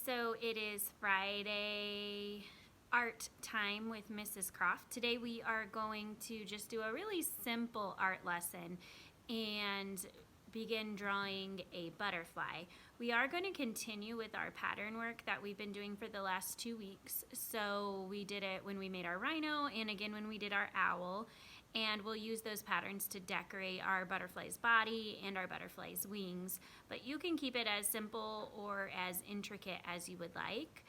So it is Friday art time with Mrs. Croft. Today we are going to just do a really simple art lesson and begin drawing a butterfly. We are going to continue with our pattern work that we've been doing for the last 2 weeks. So we did it when we made our rhino and again when we did our owl. And we'll use those patterns to decorate our butterfly's body and our butterfly's wings. But you can keep it as simple or as intricate as you would like.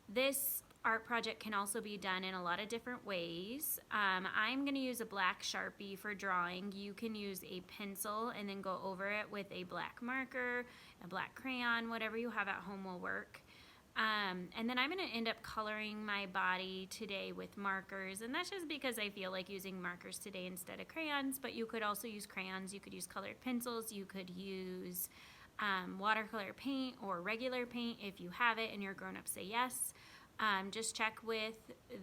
This art project can also be done in a lot of different ways. I'm going to use a black Sharpie for drawing. You can use a pencil and then go over it with a black marker, a black crayon, whatever you have at home will work. And then I'm going to end up coloring my body today with markers, and that's just because I feel like using markers today instead of crayons, but you could also use crayons, you could use colored pencils, you could use watercolor paint or regular paint if you have it and your grown-ups say yes. Just check with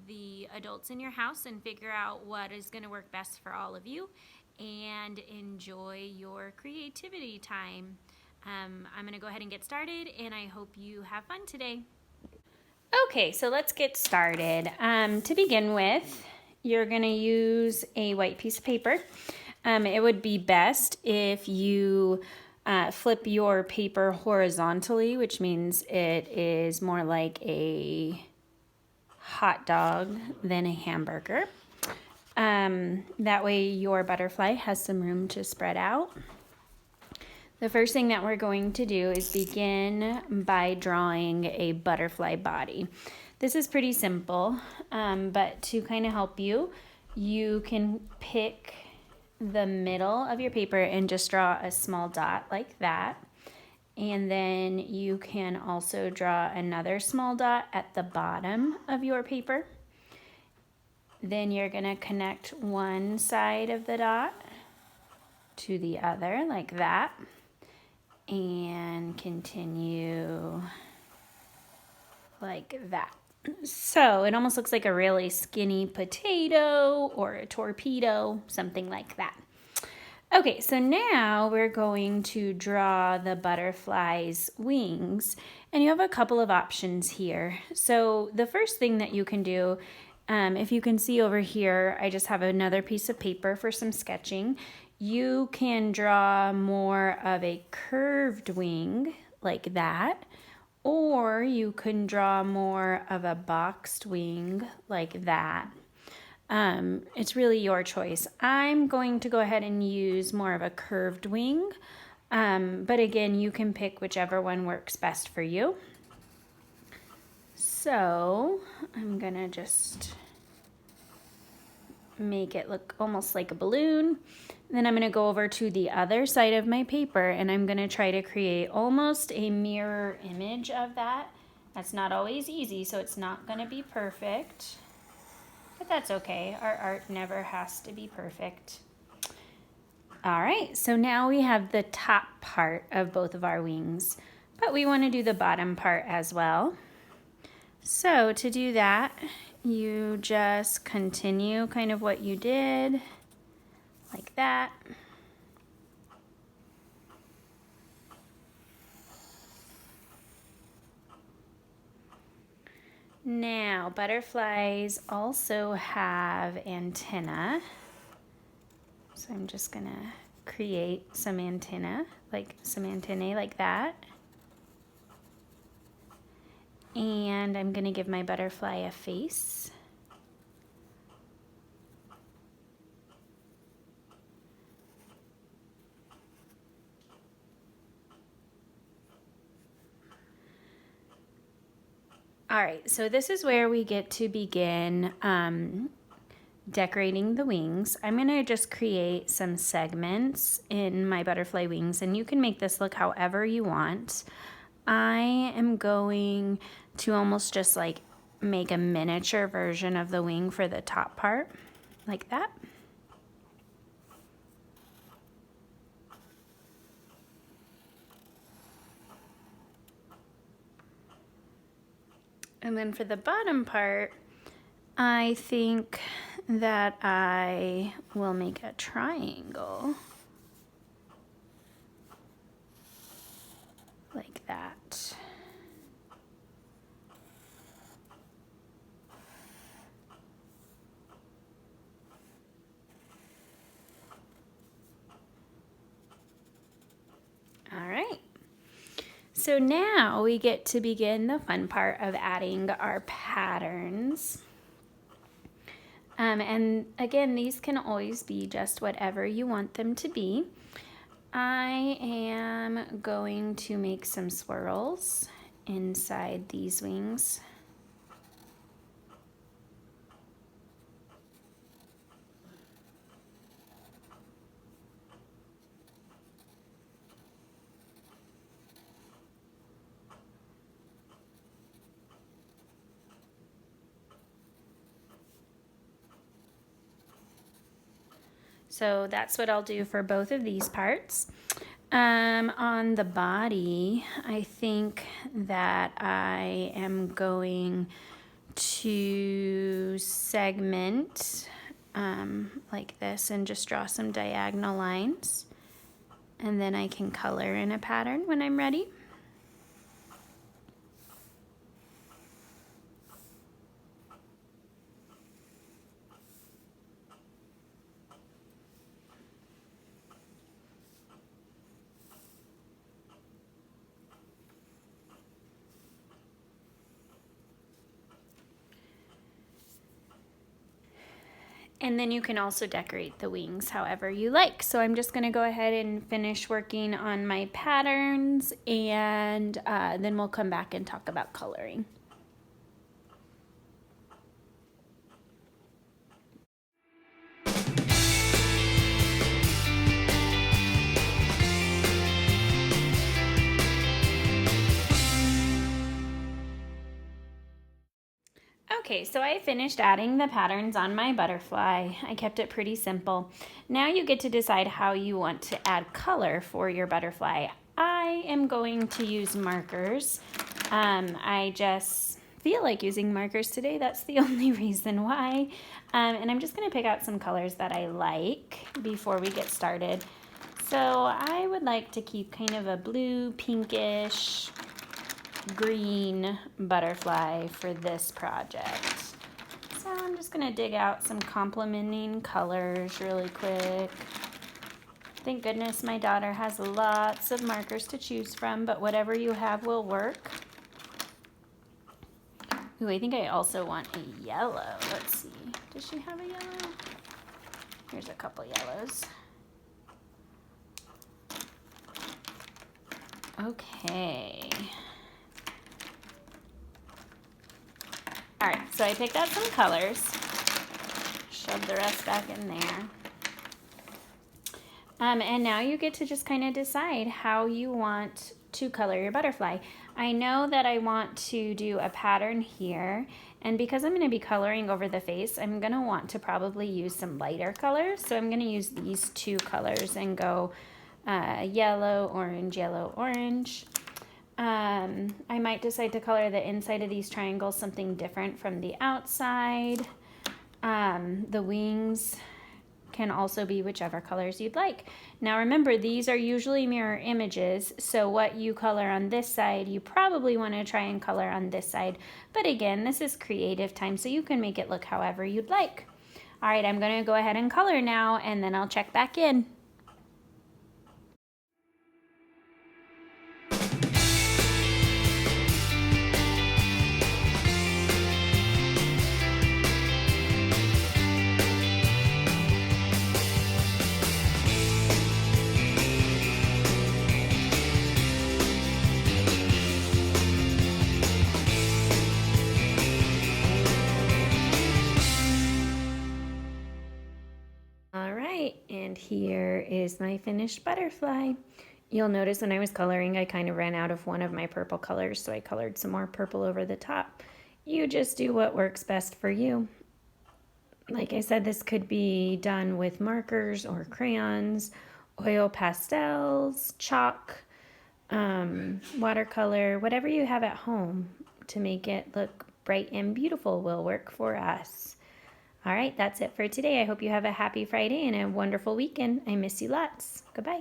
the adults in your house and figure out what is going to work best for all of you, and enjoy your creativity time. I'm going to go ahead and get started, and I hope you have fun today. Okay, so let's get started. To begin with, you're going to use a white piece of paper. It would be best if you flip your paper horizontally, which means it is more like a hot dog than a hamburger. That way your butterfly has some room to spread out. The first thing that we're going to do is begin by drawing a butterfly body. This is pretty simple, but to kind of help you, you can pick the middle of your paper and just draw a small dot like that. And then you can also draw another small dot at the bottom of your paper. Then you're going to connect one side of the dot to the other like that. And continue like that. So it almost looks like a really skinny potato or a torpedo, something like that. Okay, so now we're going to draw the butterfly's wings, and you have a couple of options here. So the first thing that you can do, if you can see over here, I just have another piece of paper for some sketching. You can draw more of a curved wing like that, or you can draw more of a boxed wing like that. It's really your choice. I'm going to go ahead and use more of a curved wing, but again, you can pick whichever one works best for you. So I'm gonna just make it look almost like a balloon. Then I'm going to go over to the other side of my paper and I'm going to try to create almost a mirror image of that. That's not always easy, so it's not going to be perfect, but that's okay. Our art never has to be perfect. All right, so now we have the top part of both of our wings, but we want to do the bottom part as well. So to do that, you just continue kind of what you did, like that. Now, butterflies also have antennae. So I'm just gonna create some antennae like that. And I'm gonna give my butterfly a face. All right, so this is where we get to begin decorating the wings. I'm gonna just create some segments in my butterfly wings, and you can make this look however you want. I am going to almost just like make a miniature version of the wing for the top part, like that. And then for the bottom part, I think that I will make a triangle like that. So now we get to begin the fun part of adding our patterns. And again, these can always be just whatever you want them to be. I am going to make some swirls inside these wings. So that's what I'll do for both of these parts. On the body, I think that I am going to segment like this and just draw some diagonal lines. And then I can color in a pattern when I'm ready. And then you can also decorate the wings however you like. So I'm just gonna go ahead and finish working on my patterns, and then we'll come back and talk about coloring. Okay, so I finished adding the patterns on my butterfly. I kept it pretty simple. Now you get to decide how you want to add color for your butterfly. I am going to use markers. I just feel like using markers today. That's the only reason why. And I'm just going to pick out some colors that I like before we get started. So I would like to keep kind of a blue, pinkish, green butterfly for this project. So I'm just going to dig out some complementing colors really quick. Thank goodness my daughter has lots of markers to choose from, but whatever you have will work. Ooh, I think I also want a yellow. Let's see. Does she have a yellow? Here's a couple yellows. Okay. All right, so I picked out some colors, shoved the rest back in there. And now you get to just kind of decide how you want to color your butterfly. I know that I want to do a pattern here, and because I'm going to be coloring over the face, I'm going to want to probably use some lighter colors. So I'm going to use these two colors and go yellow, orange. I might decide to color the inside of these triangles something different from the outside. The wings can also be whichever colors you'd like. Now remember, these are usually mirror images, so what you color on this side, you probably want to try and color on this side. But again, this is creative time, so you can make it look however you'd like. All right, I'm going to go ahead and color now, and then I'll check back in. And here is my finished butterfly. You'll notice when I was coloring, I kind of ran out of one of my purple colors, so I colored some more purple over the top. You just do what works best for you. Like I said, this could be done with markers or crayons, oil pastels, chalk, watercolor, whatever you have at home to make it look bright and beautiful will work for us. All right, that's it for today. I hope you have a happy Friday and a wonderful weekend. I miss you lots. Goodbye.